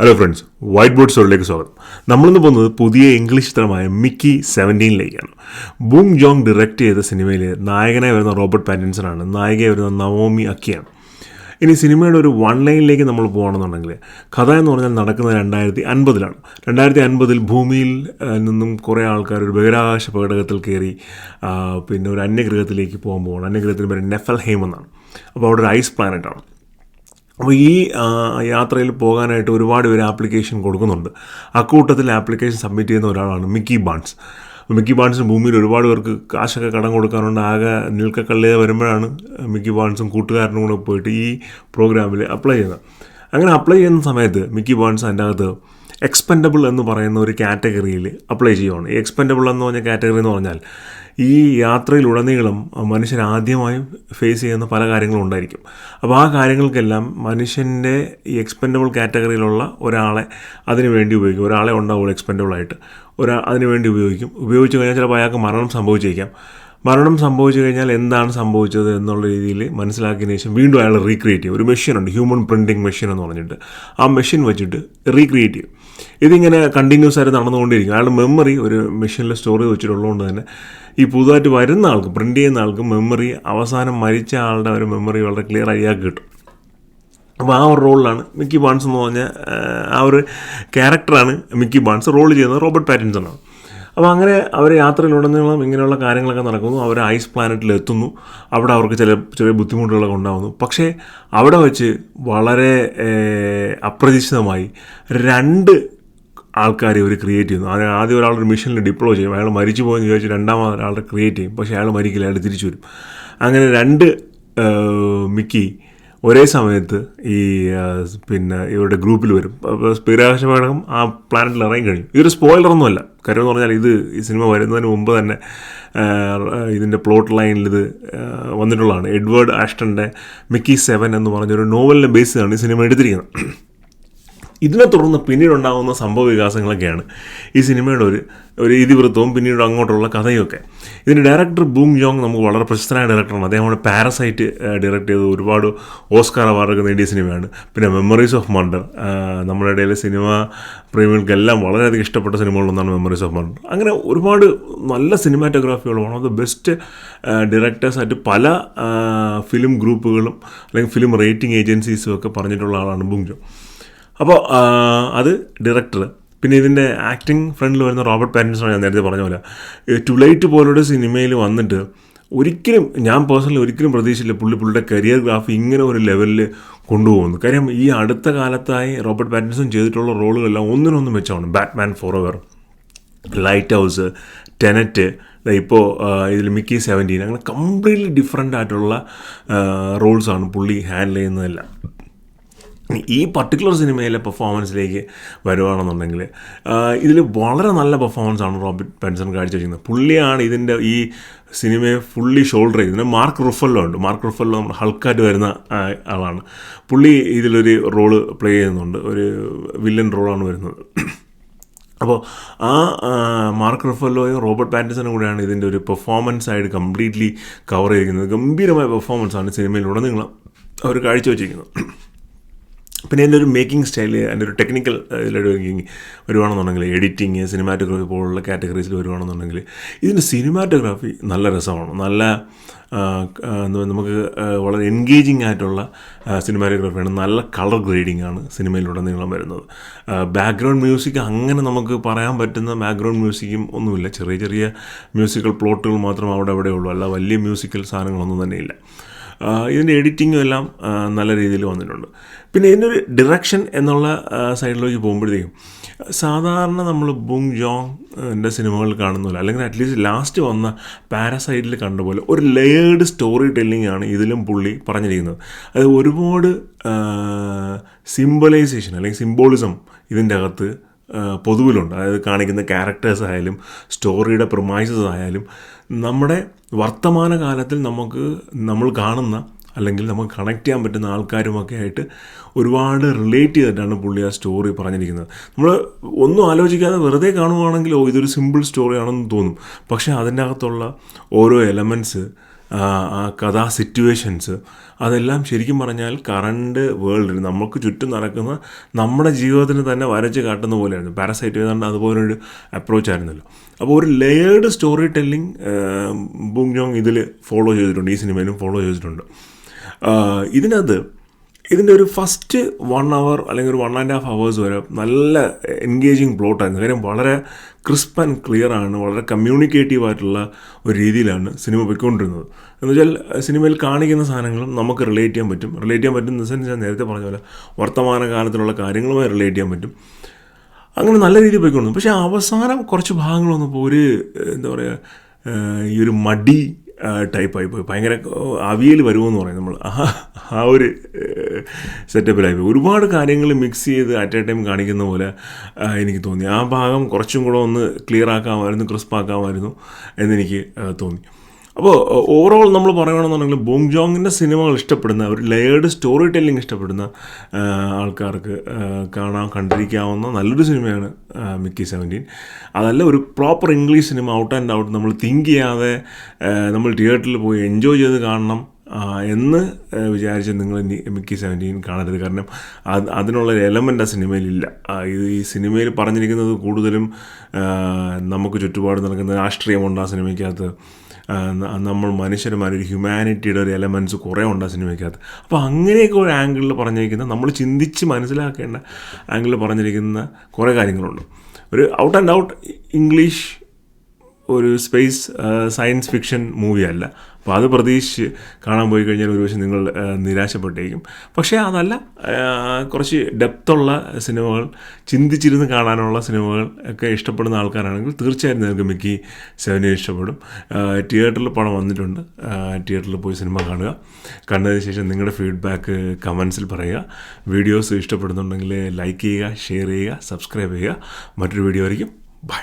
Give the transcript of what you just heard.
Hello friends, white board സ്റ്റോറിലേക്ക് സ്വാഗതം. നമ്മളിന്ന് പോകുന്നത് പുതിയ ഇംഗ്ലീഷ് ചിത്രമായ മിക്കി 17ലേക്കാണ്. ബൂങ് ജോങ് ഡയറക്റ്റ് ചെയ്ത സിനിമയിൽ നായകനായി വരുന്ന റോബർട്ട് പാറ്റിൻസൺ ആണ്, നായികയായി വരുന്ന നവോമി അക്കിയാണ്. ഇനി സിനിമയുടെ ഒരു വൺ ലൈനിലേക്ക് നമ്മൾ പോകുകയാണെന്നുണ്ടെങ്കിൽ കഥ എന്ന് പറഞ്ഞാൽ നടക്കുന്നത് 2050-ലാണ്. 2050 ഭൂമിയിൽ നിന്നും കുറേ ആൾക്കാർ ഒരു ബഹിരാകാശ പേടകത്തിൽ കയറി പിന്നെ ഒരു അന്യഗ്രഹത്തിലേക്ക് പോകാൻ പോകണം. അന്യഗ്രഹത്തിന് പേര് നെഫൽഹെയിം എന്നാണ്. അപ്പോൾ അവിടെ ഒരു ഐസ് പ്ലാനറ്റാണ്. അപ്പോൾ ഈ യാത്രയിൽ പോകാനായിട്ട് ഒരുപാട് പേര് ആപ്ലിക്കേഷൻ കൊടുക്കുന്നുണ്ട്. അക്കൂട്ടത്തിൽ ആപ്ലിക്കേഷൻ സബ്മിറ്റ് ചെയ്യുന്ന ഒരാളാണ് മിക്കി ബാൺസ്. മിക്കി ബാൺസിന് ഭൂമിയിൽ ഒരുപാട് പേർക്ക് കാശൊക്കെ കടം കൊടുക്കാറുണ്ട്. ആകെ നിൽക്കക്കള്ളിയെ വരുമ്പോഴാണ് മിക്കി ബാൺസും കൂട്ടുകാരനും കൂടെ പോയിട്ട് ഈ പ്രോഗ്രാമിൽ അപ്ലൈ ചെയ്യുന്നത്. അങ്ങനെ അപ്ലൈ ചെയ്യുന്ന സമയത്ത് മിക്കി ബാൺസ് അതിൻ്റെ അകത്ത് എക്സ്പെൻഡബിൾ എന്ന് പറയുന്ന ഒരു കാറ്റഗറിയിൽ അപ്ലൈ ചെയ്യുകയാണ്. ഈ എക്സ്പെൻഡബിൾ എന്ന് പറഞ്ഞ കാറ്റഗറി എന്ന് പറഞ്ഞാൽ ഈ യാത്രയിലുടനീളം മനുഷ്യർ ആദ്യമായും ഫേസ് ചെയ്യുന്ന പല കാര്യങ്ങളും ഉണ്ടായിരിക്കും. അപ്പോൾ ആ കാര്യങ്ങൾക്കെല്ലാം മനുഷ്യൻ്റെ ഈ എക്സ്പെൻഡബിൾ കാറ്റഗറിയിലുള്ള ഒരാളെ അതിനു വേണ്ടി ഉപയോഗിക്കും. ഒരാളെ ഉണ്ടാവുള്ളൂ എക്സ്പെൻഡബിളായിട്ട്, അതിനു വേണ്ടി ഉപയോഗിച്ച് കഴിഞ്ഞാൽ ചിലപ്പോൾ അയാൾക്ക് മരണം സംഭവിച്ചേക്കാം. മരണം സംഭവിച്ചു കഴിഞ്ഞാൽ എന്താണ് സംഭവിച്ചത് എന്നുള്ള രീതിയിൽ മനസ്സിലാക്കിയതിന് ശേഷം വീണ്ടും അയാൾ റീക്രിയേറ്റ് ചെയ്യും. ഒരു മെഷീനുണ്ട്, ഹ്യൂമൻ പ്രിൻറ്റിങ് മെഷീൻ എന്ന് പറഞ്ഞിട്ട്, ആ മെഷീൻ വെച്ചിട്ട് റീക്രിയേറ്റ് ചെയ്യും. ഇതിങ്ങനെ കണ്ടിന്യൂസ് ആയിട്ട് നടന്നുകൊണ്ടിരിക്കും. അയാളുടെ മെമ്മറി ഒരു മെഷീനിൽ സ്റ്റോർ ചെയ്ത് വെച്ചിട്ടുള്ളതുകൊണ്ട് തന്നെ ഈ പുതുതായിട്ട് വരുന്ന ആൾക്ക്, പ്രിൻറ്റ് ചെയ്യുന്ന ആൾക്ക് മെമ്മറി അവസാനം മരിച്ച ആളുടെ ഒരു മെമ്മറി വളരെ ക്ലിയർ ആയി കിട്ടും. അപ്പോൾ ആ ഒരു റോളിലാണ് മിക്കി ബാൺസ് എന്ന് പറഞ്ഞ ആ ഒരു ക്യാരക്ടറാണ് മിക്കി ബാൺസ് റോൾ ചെയ്യുന്നത് റോബർട്ട് പാറ്റിൻസൺ ആണ്. അപ്പോൾ അങ്ങനെ അവർ യാത്രയിലുടനീളം ഇങ്ങനെയുള്ള കാര്യങ്ങളൊക്കെ നടക്കുന്നു. അവർ ഐസ് പ്ലാനറ്റിൽ എത്തുന്നു. അവിടെ അവർക്ക് ചെറിയ ബുദ്ധിമുട്ടുകളൊക്കെ ഉണ്ടാകുന്നു. പക്ഷേ അവിടെ വെച്ച് വളരെ അപ്രതീക്ഷിതമായി രണ്ട് ആൾക്കാരെ അവർ ക്രിയേറ്റ് ചെയ്യുന്നു. ആദ്യം ഒരാളൊരു മിഷനിൽ ഡിപ്ലോയ് ചെയ്യും. അയാൾ മരിച്ചു പോയെന്ന് ചോദിച്ച് രണ്ടാമത് ഒരാളെ ക്രിയേറ്റ് ചെയ്യും. പക്ഷേ അയാൾ മരിക്കില്ല, അയാൾ തിരിച്ചു വരും. അങ്ങനെ രണ്ട് മിക്കി ഒരേ സമയത്ത് ഈ പിന്നെ ഇവരുടെ ഗ്രൂപ്പിൽ വരും. ബഹിരാകാശ പേടകം ആ പ്ലാനറ്റിൽ ഇറങ്ങി കഴിഞ്ഞു. ഇതൊരു സ്പോയിലറൊന്നുമല്ല. കാര്യം എന്ന് പറഞ്ഞാൽ ഈ സിനിമ വരുന്നതിന് മുമ്പ് തന്നെ ഇതിൻ്റെ പ്ലോട്ട് ലൈനിൽ ഇത് വന്നിട്ടുള്ളതാണ്. എഡ്വേർഡ് ആഷ്ടൻ്റെ മിക്കി 7 എന്ന് പറഞ്ഞൊരു നോവലിനെ ബേസ് ചെയ്താണ് ഈ സിനിമ എടുത്തിരിക്കുന്നത്. ഇതിനെ തുടർന്ന് പിന്നീടുണ്ടാകുന്ന സംഭവ വികാസങ്ങളൊക്കെയാണ് ഈ സിനിമയുടെ ഒരു ഇതിവൃത്തവും പിന്നീട് അങ്ങോട്ടുള്ള കഥയൊക്കെ. ഇതിൻ്റെ ഡയറക്ടർ ബൂങ് ജോങ് നമുക്ക് വളരെ പ്രശസ്തനായ ഡയറക്ടറാണ്. അദ്ദേഹമാണ് പാരസൈറ്റ് ഡയറക്റ്റ് ചെയ്ത് ഒരുപാട് ഓസ്കാർ അവാർഡൊക്കെ നേടിയ സിനിമയാണ്. പിന്നെ മെമ്മറീസ് ഓഫ് മർഡർ, നമ്മുടെ ഇടയിലെ സിനിമ പ്രേമികൾക്കെല്ലാം വളരെയധികം ഇഷ്ടപ്പെട്ട സിനിമകളൊന്നാണ് മെമ്മറീസ് ഓഫ് മർഡർ. അങ്ങനെ ഒരുപാട് നല്ല സിനിമാറ്റോഗ്രാഫികൾ, വൺ ഓഫ് ദ ബെസ്റ്റ് ഡയറക്ടേഴ്സായിട്ട് പല ഫിലിം ഗ്രൂപ്പുകളും അല്ലെങ്കിൽ ഫിലിം റേറ്റിംഗ് ഏജൻസീസും ഒക്കെ പറഞ്ഞിട്ടുള്ള ആളാണ് ബൂങ് ജോങ്. അപ്പോൾ അത് ഡയറക്ടർ. പിന്നെ ഇതിൻ്റെ ആക്ടിങ് ഫ്രണ്ടിൽ വരുന്ന റോബർട്ട് പാറ്റിൻസൺ, ഞാൻ നേരത്തെ പറഞ്ഞ പോലെ ടു ലൈറ്റ് പോലൊരു സിനിമയിൽ വന്നിട്ട് ഞാൻ പേഴ്സണലി ഒരിക്കലും പ്രതീക്ഷിച്ചില്ല പുള്ളിയുടെ കരിയർ ഗ്രാഫ് ഇങ്ങനെ ഒരു ലെവലിൽ കൊണ്ടുപോകുന്നു. കാര്യം ഈ അടുത്ത കാലത്തായി റോബർട്ട് പാറ്റിൻസൺ ചെയ്തിട്ടുള്ള റോളുകളെല്ലാം ഒന്നിനൊന്നും വെച്ചാണ്. Batman Forever, light house, Tenet, ഇപ്പോൾ ഇതിൽ മിക്കി 17, അങ്ങനെ കംപ്ലീറ്റ്ലി ഡിഫറെൻ്റ് ആയിട്ടുള്ള റോൾസാണ് പുള്ളി ഹാൻഡിൽ ചെയ്യുന്നതെല്ലാം. ഈ പർട്ടിക്കുലർ സിനിമയിലെ പെർഫോമൻസിലേക്ക് വരുവാണെന്നുണ്ടെങ്കിൽ ഇതിൽ വളരെ നല്ല പെർഫോമൻസാണ് റോബർട്ട് പാറ്റിൻസൺ കാഴ്ചവെക്കുന്നത്. പുള്ളിയാണ് ഇതിൻ്റെ ഈ സിനിമയെ ഫുള്ളി ഷോൾഡർ ചെയ്യുന്നത്. മാർക്ക് റുഫല്ലോ ഉണ്ട്. മാർക്ക് റുഫല്ലോ നമ്മുടെ ഹൾക്കായിട്ട് വരുന്ന ആളാണ്. പുള്ളി ഇതിലൊരു റോള് പ്ലേ ചെയ്യുന്നുണ്ട്. ഒരു വില്ലൻ റോളാണ് വരുന്നത്. അപ്പോൾ ആ മാർക്ക് റുഫല്ലോയും റോബർട്ട് പാറ്റിൻസണും കൂടെയാണ് ഇതിൻ്റെ ഒരു പെർഫോമൻസ് ആയിട്ട് കംപ്ലീറ്റ്ലി കവർ ചെയ്തിരിക്കുന്നത്. ഗംഭീരമായ പെർഫോമൻസാണ് സിനിമയിലുടനീളം അവർ കാഴ്ചവെച്ചിരിക്കുന്നത്. പിന്നെ എൻ്റെ ഒരു മേക്കിംഗ് സ്റ്റൈൽ, എൻ്റെ ഒരു ടെക്നിക്കൽ ഇതിലൊരുങ്ങി വരുവാണെന്നുണ്ടെങ്കിൽ, എഡിറ്റിങ്, സിനിമാറ്റോഗ്രാഫി പോലുള്ള കാറ്റഗറീസിൽ വരുവാണെന്നുണ്ടെങ്കിൽ ഇതിൻ്റെ സിനിമാറ്റോഗ്രാഫി നല്ല രസമാണ്. നല്ല നമുക്ക് വളരെ എൻഗേജിങ് ആയിട്ടുള്ള സിനിമാറ്റോഗ്രാഫിയാണ്. നല്ല കളർ ഗ്രേഡിംഗ് ആണ് സിനിമയിലുടനീളം വരുന്നത്. ബാക്ക്ഗ്രൗണ്ട് മ്യൂസിക് അങ്ങനെ നമുക്ക് പറയാൻ പറ്റുന്ന ബാക്ക്ഗ്രൗണ്ട് മ്യൂസിക്കും ഒന്നുമില്ല. ചെറിയ ചെറിയ മ്യൂസിക്കൽ പ്ലോട്ടുകൾ മാത്രം അവിടെ ഉള്ളൂ. അല്ല വലിയ മ്യൂസിക്കൽ സാധനങ്ങളൊന്നും തന്നെയില്ല. ഇതിൻ്റെ എഡിറ്റിങ്ങും എല്ലാം നല്ല രീതിയിൽ വന്നിട്ടുണ്ട്. പിന്നെ ഇതിൻ്റെ ഒരു ഡിറക്ഷൻ എന്നുള്ള സൈഡിലേക്ക് പോകുമ്പോഴത്തേക്കും സാധാരണ നമ്മൾ ബൂങ് ജോങ്ങിൻ്റെ സിനിമകൾ കാണുന്നില്ല, അല്ലെങ്കിൽ അറ്റ്ലീസ്റ്റ് ലാസ്റ്റ് വന്ന പാരസൈറ്റിൽ കണ്ട പോലെ ഒരു ലെയേർഡ് സ്റ്റോറി ടെല്ലിംഗ് ആണ് ഇതിലും പുള്ളി പറഞ്ഞിരിക്കുന്നത്. അത് ഒരുപാട് സിംബലൈസേഷൻ അല്ലെങ്കിൽ സിംബോളിസം ഇതിൻ്റെ അകത്ത് പൊതുവിലുണ്ട്. അതായത് കാണിക്കുന്ന ക്യാരക്ടേഴ്സ് ആയാലും സ്റ്റോറിയുടെ പ്രൊമൈസസ് ആയാലും നമ്മുടെ വർത്തമാനകാലത്തിൽ നമ്മൾ കാണുന്ന അല്ലെങ്കിൽ നമുക്ക് കണക്ട് ചെയ്യാൻ പറ്റുന്ന ആൾക്കാരുമൊക്കെ ആയിട്ട് ഒരുപാട് റിലേറ്റ് ചെയ്തിട്ടാണ് പുള്ളി ആ സ്റ്റോറി പറഞ്ഞിരിക്കുന്നത്. നമ്മൾ ഒന്നും ആലോചിക്കാതെ വെറുതെ കാണുവാണെങ്കിൽ ഇതൊരു സിമ്പിൾ സ്റ്റോറിയാണെന്ന് തോന്നും. പക്ഷേ അതിൻ്റെ അകത്തുള്ള ഓരോ എലമെൻറ്റ്സ് ആ കഥാ സിറ്റുവേഷൻസ് അതെല്ലാം ശരിക്കും പറഞ്ഞാൽ കറണ്ട് വേൾഡിൽ നമുക്ക് ചുറ്റും നടക്കുന്ന നമ്മുടെ ജീവിതത്തിന് തന്നെ വരച്ച് കാട്ടുന്ന പോലെയായിരുന്നു. പാരസൈറ്റ് ഏതാണ്ട് അതുപോലൊരു അപ്രോച്ചായിരുന്നല്ലോ. അപ്പോൾ ഒരു ലെയേർഡ് സ്റ്റോറി ടെല്ലിംഗ് ബോങ് ജോങ് ഇതിൽ ഫോളോ ചെയ്തിട്ടുണ്ട്, ഈ സിനിമയിലും ഫോളോ ചെയ്തിട്ടുണ്ട്. ഇതിനകത്ത് ഇതിൻ്റെ ഒരു ഫസ്റ്റ് 1 hour അല്ലെങ്കിൽ ഒരു 1.5 hours വരെ നല്ല എൻഗേജിങ് പ്ലോട്ടായിരുന്നു. കാര്യം വളരെ ക്രിസ്പ് ആൻഡ് ക്ലിയർ ആണ്, വളരെ കമ്മ്യൂണിക്കേറ്റീവ് ആയിട്ടുള്ള ഒരു രീതിയിലാണ് സിനിമ പോയിക്കൊണ്ടിരുന്നത്. എന്ന് വെച്ചാൽ സിനിമയിൽ കാണിക്കുന്ന സാധനങ്ങളും നമുക്ക് റിലേറ്റ് ചെയ്യാൻ പറ്റും ഇൻ ദ സെൻസ് ഞാൻ നേരത്തെ പറഞ്ഞ പോലെ വർത്തമാന കാലത്തിലുള്ള കാര്യങ്ങളുമായി റിലേറ്റ് ചെയ്യാൻ പറ്റും. അങ്ങനെ നല്ല രീതിയിൽ പോയിക്കൊണ്ടിരുന്നു. പക്ഷേ അവസാനം കുറച്ച് ഭാഗങ്ങൾ വന്നപ്പോൾ ഒരു എന്താ പറയുക, ഈ ഒരു മടി ടൈപ്പായിപ്പോയി. ഭയങ്കര അവിയൽ വരുമെന്ന് പറയും നമ്മൾ, ആ ഒരു സെറ്റപ്പിലായിപ്പോയി. ഒരുപാട് കാര്യങ്ങൾ മിക്സ് ചെയ്ത് അറ്റ് എ ടൈം കാണിക്കുന്ന പോലെ എനിക്ക് തോന്നി. ആ ഭാഗം കുറച്ചും കൂടെ ഒന്ന് ക്ലിയർ ആക്കാമായിരുന്നു, ക്രിസ്പാക്കാമായിരുന്നു എന്നെനിക്ക് തോന്നി. അപ്പോൾ ഓവറോൾ നമ്മൾ പറയുകയാണെന്നുണ്ടെങ്കിൽ ബോങ് ജോങ്ങിൻ്റെ സിനിമകൾ ഇഷ്ടപ്പെടുന്ന, ഒരു ലെയേർഡ് സ്റ്റോറി ടെല്ലിംഗ് ഇഷ്ടപ്പെടുന്ന ആൾക്കാർക്ക് കണ്ടിരിക്കാവുന്ന നല്ലൊരു സിനിമയാണ് മിക്കി 17. അതല്ല, ഒരു proper English cinema, out and out, നമ്മൾ തിങ്ക് ചെയ്യാതെ നമ്മൾ തിയേറ്ററിൽ പോയി എൻജോയ് ചെയ്ത് കാണണം എന്ന് വിചാരിച്ച് നിങ്ങൾ മിക്കി 17 കാണരുത്. കാരണം അതിനുള്ളൊരു എലമെൻ്റ് ആ സിനിമയിലില്ല. ഈ സിനിമയിൽ പറഞ്ഞിരിക്കുന്നത് കൂടുതലും നമുക്ക് ചുറ്റുപാട് നടക്കുന്ന രാഷ്ട്രീയമുണ്ട് ആ സിനിമയ്ക്കകത്ത്. നമ്മൾ മനുഷ്യന്മാരൊരു ഹ്യൂമാനിറ്റിയുടെ ഒരു എലമെൻറ്റ്സ് കുറേ ഉണ്ട് ആ സിനിമയ്ക്കകത്ത്. അപ്പോൾ അങ്ങനെയൊക്കെ ഒരു ആംഗിളിൽ പറഞ്ഞിരിക്കുന്ന, നമ്മൾ ചിന്തിച്ച് മനസ്സിലാക്കേണ്ട ആംഗിളിൽ പറഞ്ഞിരിക്കുന്ന കുറേ കാര്യങ്ങളുണ്ട്. ഒരു ഔട്ട് ആൻഡ് ഔട്ട് ഇംഗ്ലീഷ് ഒരു സ്പേസ് സയൻസ് ഫിക്ഷൻ മൂവിയല്ല. അപ്പോൾ അത് പ്രതീക്ഷിച്ച് കാണാൻ പോയി കഴിഞ്ഞാൽ ഒരുപക്ഷെ നിങ്ങൾ നിരാശപ്പെട്ടേക്കും. പക്ഷേ അതല്ല, കുറച്ച് ഡെപ്തുള്ള സിനിമകൾ, ചിന്തിച്ചിരുന്ന് കാണാനുള്ള സിനിമകൾ ഒക്കെ ഇഷ്ടപ്പെടുന്ന ആൾക്കാരാണെങ്കിൽ തീർച്ചയായും നിങ്ങൾക്ക് മിക്കി 17 ഇഷ്ടപ്പെടും. തിയേറ്ററിൽ പണം വന്നിട്ടുണ്ട്, തിയേറ്ററിൽ പോയി സിനിമ കാണുക. കണ്ടതിന് ശേഷം നിങ്ങളുടെ ഫീഡ്ബാക്ക് കമൻസിൽ പറയുക. വീഡിയോസ് ഇഷ്ടപ്പെടുന്നുണ്ടെങ്കിൽ ലൈക്ക് ചെയ്യുക, ഷെയർ ചെയ്യുക, സബ്സ്ക്രൈബ് ചെയ്യുക. മറ്റൊരു വീഡിയോ ആയിരിക്കും. ബൈ.